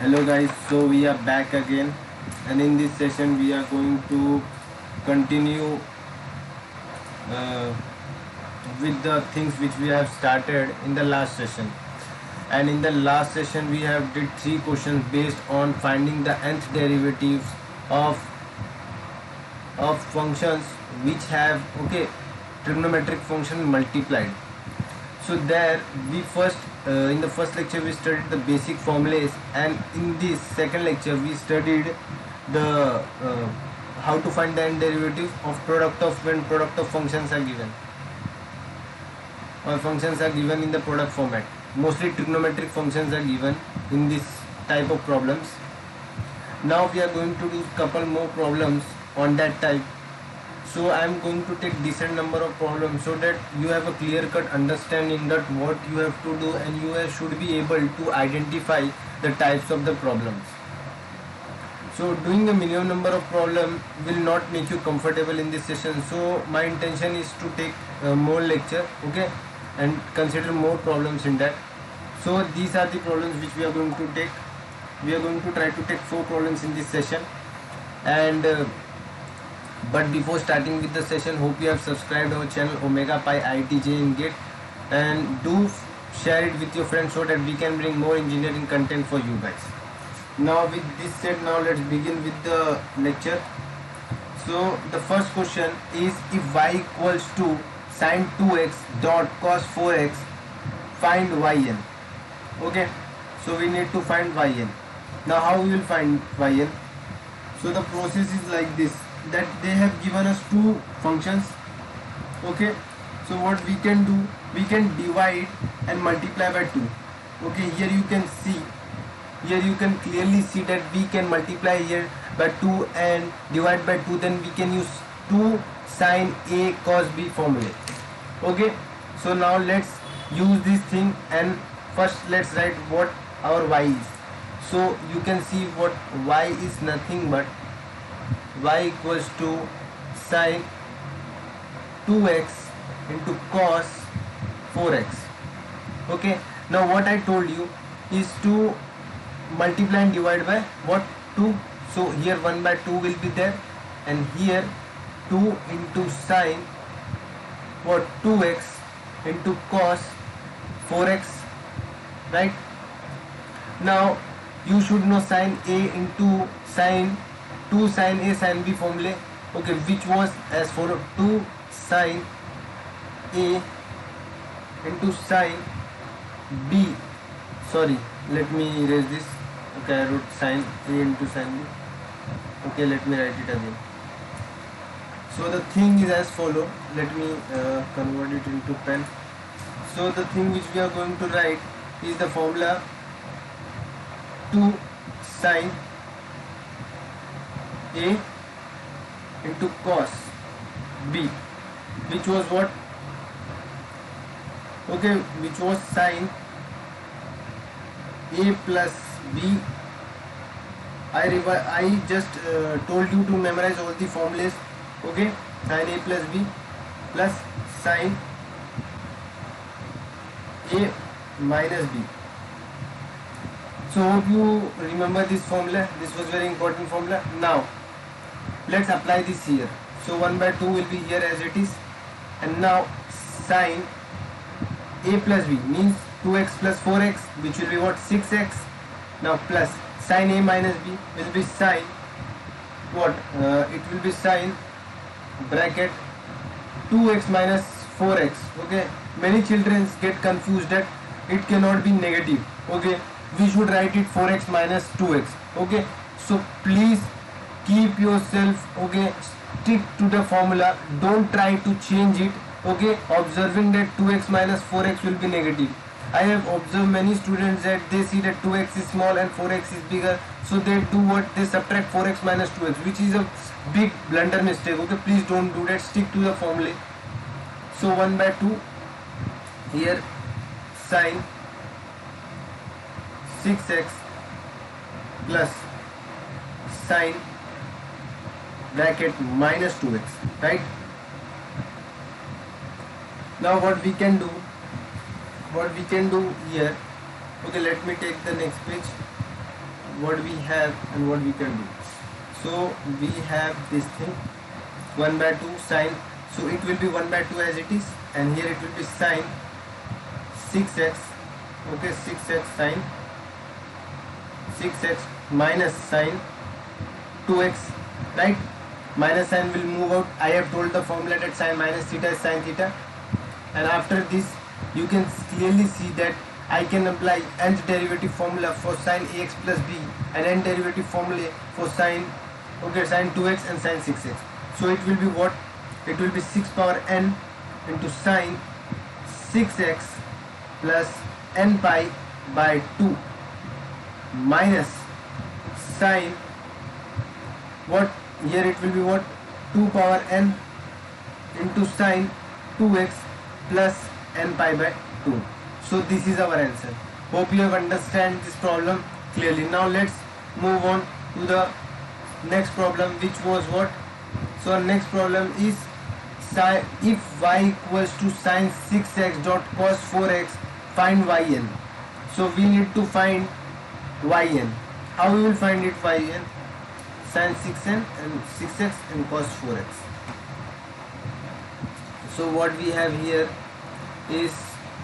Hello guys, so we are back again, and in this session we are going to continue uh, with the things which we have started in the last session. And in the last session we have did three questions based on finding the nth derivatives of functions which have trigonometric function multiplied. So there we first in the first lecture we studied the basic formulas, and in this second lecture we studied the how to find the n derivative of product of when product of functions are given, or functions are given in the product format. Mostly trigonometric functions are given in this type of problems. Now we are going to do couple more problems on that type. So I am going to take decent number of problems so that you have a clear cut understanding that what you have to do, and you should be able to identify the types of the problems. So doing a minimum number of problem will not make you comfortable in this session. So my intention is to take more lecture, and consider more problems in that. So these are the problems which we are going to take. We are going to try to take 4 problems in this session, and but before starting with the session, hope you have subscribed our channel Omega Pi IIT JEE Gate, and do share it with your friends so that we can bring more engineering content for you guys. Now with this said, now let's begin with the lecture. So the first question is, if y equals to sine 2x dot cos 4x, find yn. Okay, so we need to find yn. Now how we will find yn? So the process is like this, that they have given us two functions. Okay, so what we can do, we can divide and multiply by 2. Okay, here you can see, here you can clearly see that we can multiply here by 2 and divide by 2, then we can use 2 sine a cos b formula. Okay, so now let's use this thing, and first let's write what our y is. So you can see what y is nothing but y equals to sine 2x into cos 4x. Okay, now what I told you is to multiply and divide by what? 2. So here 1 by 2 will be there, and here 2 into sine what? 2x into cos 4x, right? Now you should know sine a into sine 2 sine a sine b formula, okay, which was as follow: 2 sine a into sine b. Sorry, let me erase this. Okay, I wrote sine a into sine b. Okay, let me write it again. So the thing is as follow. Let me convert it into pen. So the thing which we are going to write is the formula 2 sine a into cos b, which was what? Okay, which was sine a plus b. I just told you to memorize all the formulas. Okay, sine a plus b plus sine a minus b. So hope you remember this formula. This was very important formula. Now let's apply this here. So 1 by 2 will be here as it is, and now sine a plus b means 2x plus 4x, which will be what? 6x. Now plus sine a minus b will be sine what? It will be sine bracket 2x minus 4x. Okay, many children get confused that it cannot be negative. Okay, we should write it 4x minus 2x. Okay, so please keep yourself, stick to the formula, don't try to change it. Okay, observing that 2x minus 4x will be negative. I have observed many students that they see that 2x is small and 4x is bigger, so they do what? They subtract 4x minus 2x, which is a big blunder mistake. Okay, please don't do that, stick to the formula. So 1 by 2 here sine 6x plus sine bracket minus 2x, right? Now what we can do here, okay, let me take the next page. what we have and what we can do. So we have this thing 1 by 2 sine, so it will be 1 by 2 as it is, and here it will be sine 6x, okay, 6x sine 6x minus sine 2x, right? Minus sign will move out. I have told the formula that sine minus theta is sine theta, and after this you can clearly see that I can apply nth derivative formula for sine ax plus b and nth derivative formula for sine, okay, sine 2x and sine 6x. So it will be what? It will be 6 power n into sine 6x plus n pi by 2 minus sine what? Here it will be what? 2 power n into sine 2x plus n pi by 2. So this is our answer. Hope you have understand this problem clearly. Now let's move on to the next problem, which was what? So our next problem is if y equals to sine 6x dot cos 4x, find yn. So we need to find yn. How we will find it? Yn sine 6n and 6x and cos 4x. So what we have here is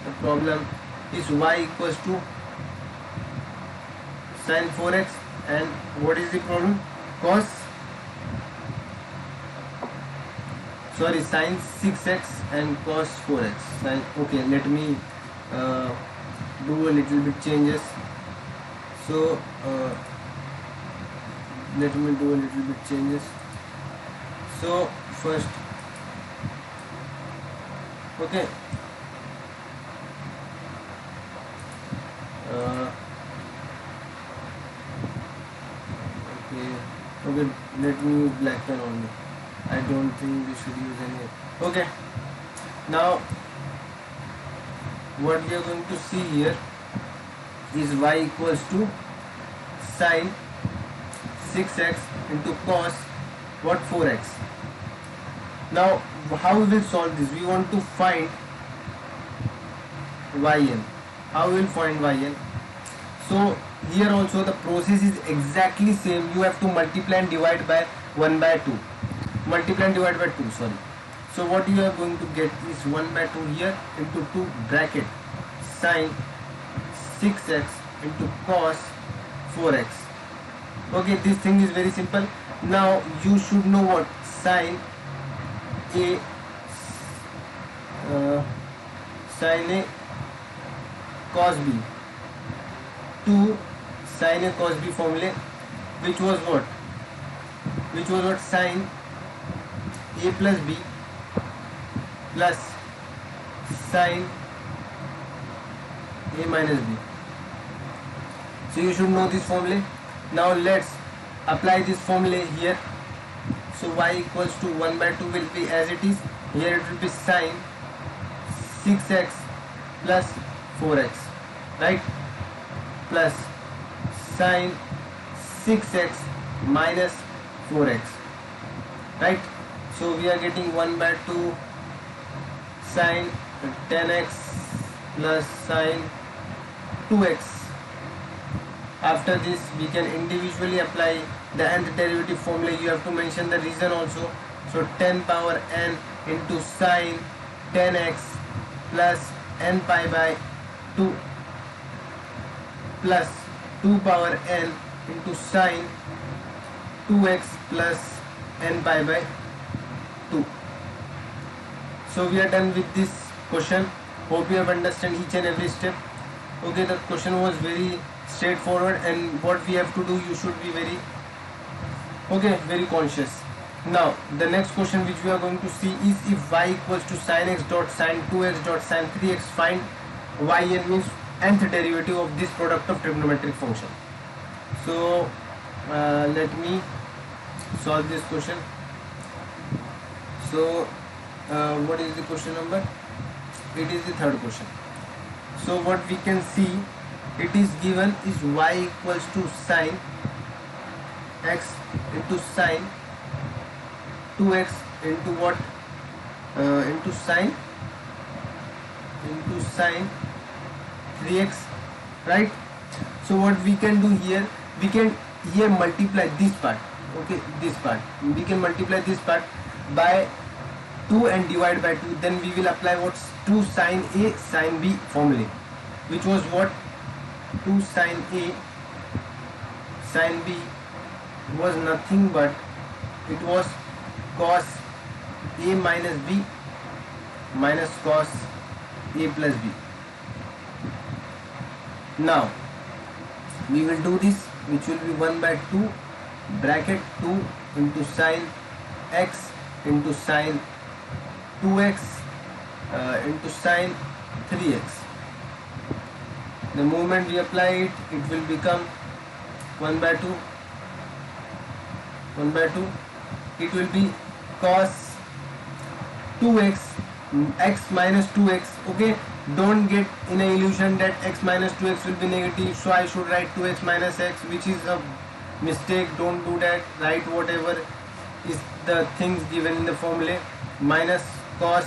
the problem is y equals to sine 4x, and what is the problem? Sine 6x and cos 4x. Okay, let me do a little bit changes. So let me do a little bit changes. So first, okay, okay, let me use black pen only. I don't think we should use any. Okay, now what we are going to see here is y equals to sine 6x into cos what 4x. Now how we will solve this? We want to find yn. How we will find yn? So here also the process is exactly same. You have to multiply and divide by 1 by 2. Multiply and divide by 2, sorry. So what you are going to get is 1 by 2 here into 2 bracket sine 6x into cos 4x. Okay, this thing is very simple. Now you should know what? Sine a cos b to sine a cos b formula, which was what? Sine a plus b plus sine a minus b. So you should know this formula. Now let's apply this formula here. So y equals to 1 by 2 will be as it is. Here it will be sine 6x plus 4x, right? Plus sine 6x minus 4x, right? So we are getting 1 by 2 sine 10x plus sine 2x. After this we can individually apply the nth derivative formula. You have to mention the reason also. So 10 power n into sine 10x plus n pi by 2 plus 2 power n into sine 2x plus n pi by 2. So we are done with this question. Hope you have understood each and every step. Okay, the question was very straightforward, and what we have to do, you should be very conscious. Now the next question which we are going to see is if y equals to sine x dot sine 2x dot sine 3x, find yn, means nth derivative of this product of trigonometric function. So let me solve this question. So what is the question number? It is the third question. So what we can see, it is given is y equals to sine x into sine 2x into what? Into sine 3x, right? So what we can do here, we can here multiply this part. Okay, this part we can multiply this part by 2 and divide by 2. Then we will apply what's 2 sine A sine B formula, which was what 2 sine A sine B was nothing but it was cos A minus B minus cos A plus B. Now we will do this, which will be 1 by 2 bracket 2 into sine x into sine 2x into sine 3x. The moment we apply it, it will become 1 by 2. It will be cos 2x x minus 2x. Okay, don't get in an illusion that x minus 2x will be negative, so I should write 2x minus x, which is a mistake. Don't do that. Write whatever is the things given in the formula, minus cos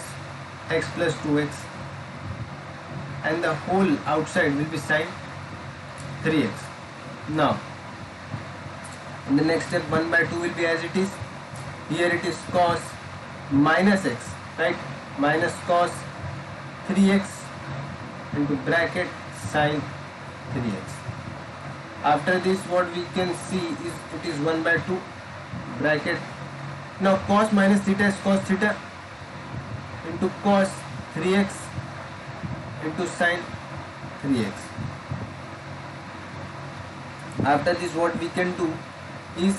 x plus 2x, and the whole outside will be sine 3x. Now in the next step, 1 by 2 will be as it is. Here it is cos minus x, right? Minus cos 3x into bracket sine 3x. After this, what we can see is it is 1 by 2 bracket. Now cos minus theta is cos theta into cos 3x into sine 3x. After this, what we can do is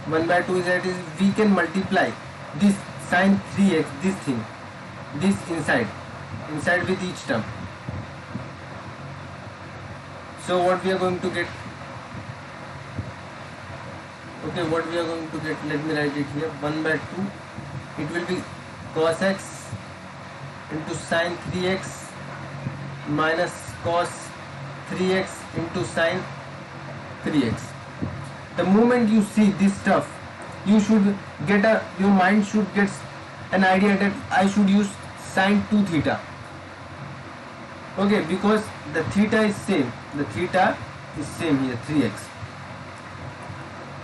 1 by 2 is that is we can multiply this sine 3x, this thing, this inside with each term. So what we are going to get? Okay, what we are going to get, let me write it here. 1 by 2, it will be cos x into sine 3x minus cos 3x into sine 3x. The moment you see this stuff, you should get your mind should get an idea that I should use sine 2 theta. Okay, because the theta is same. The theta is same here, 3x.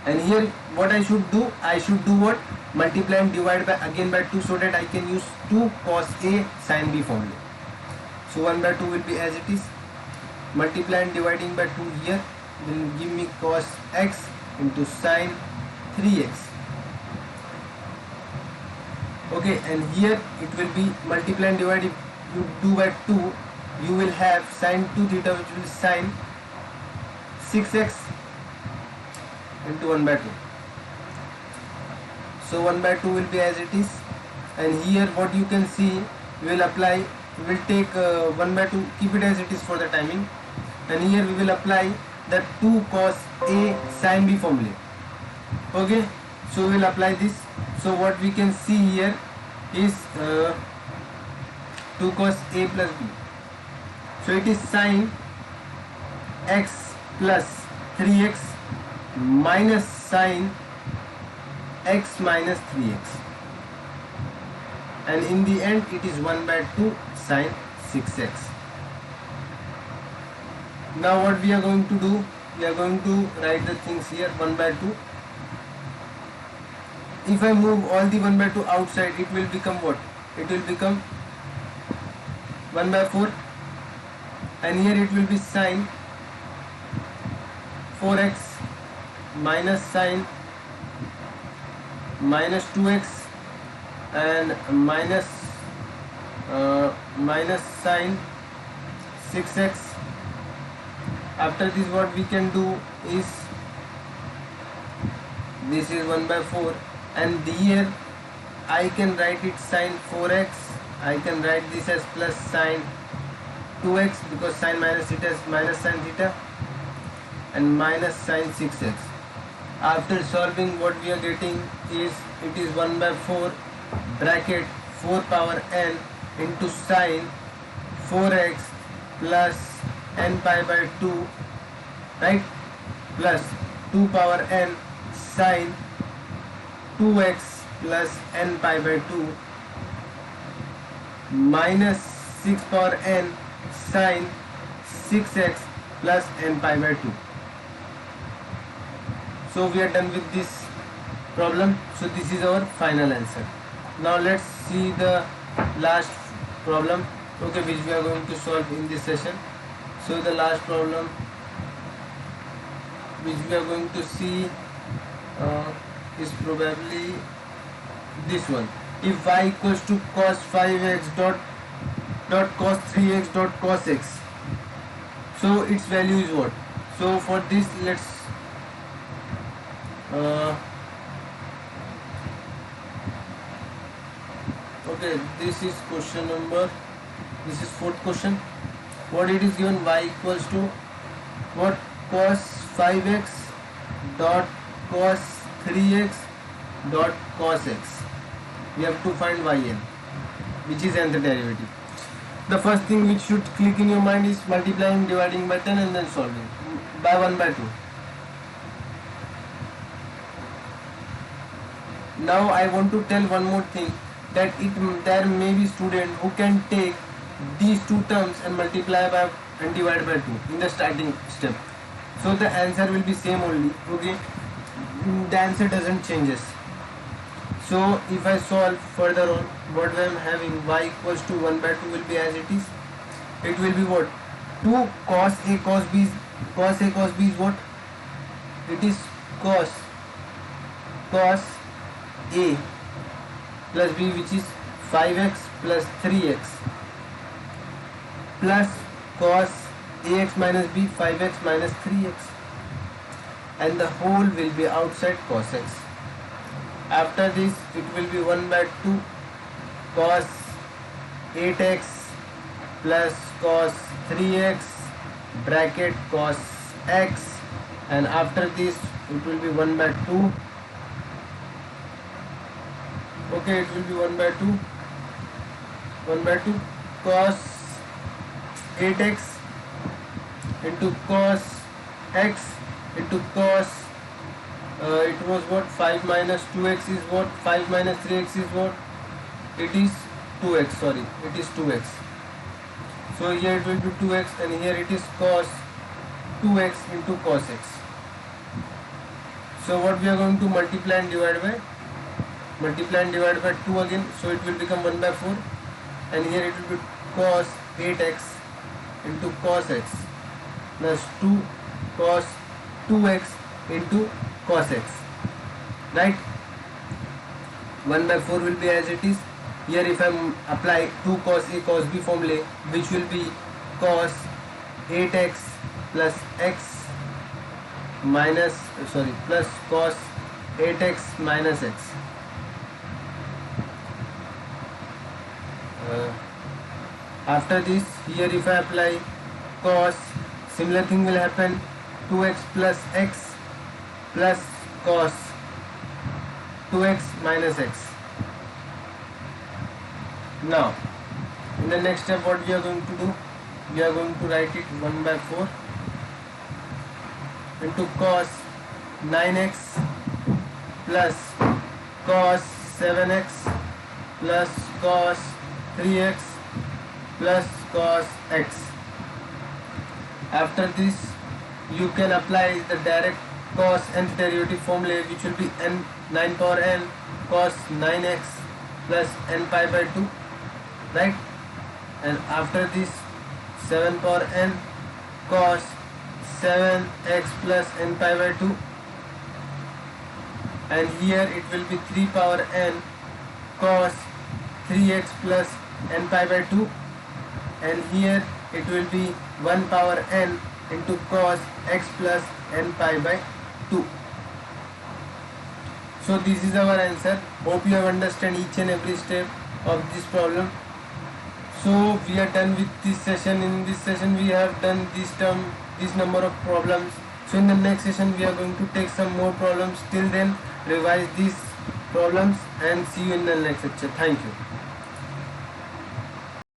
And here what I should do? I should do what? Multiply and divide by again by 2, so that I can use 2 cos A sine B formula. So 1 by 2 will be as it is. Multiply and dividing by 2 here will give me cos x into sine 3x. Okay, and here it will be multiply and divide. If you do by 2, you will have sine 2 theta, which will be sine 6x into 1 by 2. So 1 by 2 will be as it is. And here what you can see, we will apply, we will take 1 by 2, keep it as it is for the timing. And here we will apply the 2 cos A sin B formula. Okay, so we will apply this. So what we can see here is 2 cos A plus B. So it is sin x plus 3x minus sin x minus 3x, and in the end it is 1 by 2 sin 6x. Now what we are going to do, we are going to write the things here 1 by 2. If I move all the 1 by 2 outside, it will become what? It will become 1 by 4, and here it will be sin 4x minus sin minus 2x and minus sin 6x. After this, what we can do is, this is 1 by 4, and here I can write it sin 4x. I can write this as plus sin 2x, because sin minus theta is minus sin theta, and minus sin 6x. After solving, what we are getting is, it is 1 by 4 bracket 4 power n into sin 4x plus n pi by 2, right, plus 2 power n sin 2x plus n pi by 2 minus 6 power n sin 6x plus n pi by 2. So we are done with this problem. So this is our final answer. Now let's see the last problem, okay, which we are going to solve in this session. So the last problem which we are going to see is probably this one. If y equals to cos 5x dot cos 3x dot cos x, so its value is what? So for this, let's okay, this is question number, this is fourth question. What it is given, y equals to what? Cos 5x dot cos 3x dot cos x. We have to find yn, which is nth derivative. The first thing which should click in your mind is multiplying, dividing by 10 and then solving by 1 by 2. Now I want to tell one more thing, that there may be student who can take these two terms and multiply by and divide by 2 in the starting step. So the answer will be same only, okay, the answer doesn't changes. So if I solve further on, what I am having, y equals to 1 by 2 will be as it is. It will be what? 2 cos a cos b is, cos a cos b is what? It is cos a plus b, which is 5x plus 3x, plus cos ax minus b, 5x minus 3x, and the whole will be outside cos x. After this, it will be 1 by 2 cos 8x plus cos 3x bracket cos x, and after this it will be 1 by 2, okay, it will be 1 by 2 cos 8x into cos x into cos it was what? 5 minus 2x is what? 5 minus 3x is what? It is 2x, sorry, it is 2x. So here it will be 2x, and here it is cos 2x into cos x. So what we are going to multiply and divide by? Multiply and divide by 2 again, so it will become 1 by 4, and here it will be cos 8x into cos x plus 2 cos 2x into cos x, right? 1 by 4 will be as it is. Here if I apply 2 cos a cos b formula, which will be cos 8x plus x minus, sorry, plus cos 8x minus x. After this, here if I apply cos, similar thing will happen, 2x plus x plus cos 2x minus x. Now in the next step, what we are going to do, we are going to write it 1 by 4 into cos 9x plus cos 7x plus cos 3x plus cos x. After this, you can apply the direct cos nth derivative formula, which will be n 9 power n cos 9x plus n pi by 2, right? And after this, 7 power n cos 7x plus n pi by 2, and here it will be 3 power n cos 3x plus n pi by 2, and here it will be 1 power n into cos x plus n pi by 2. So this is our answer. Hope you have understand each and every step of this problem. So we are done with this session. In this session we have done this number of problems. So in the next session we are going to take some more problems. Till then, revise these problems and see you in the next lecture. Thank you.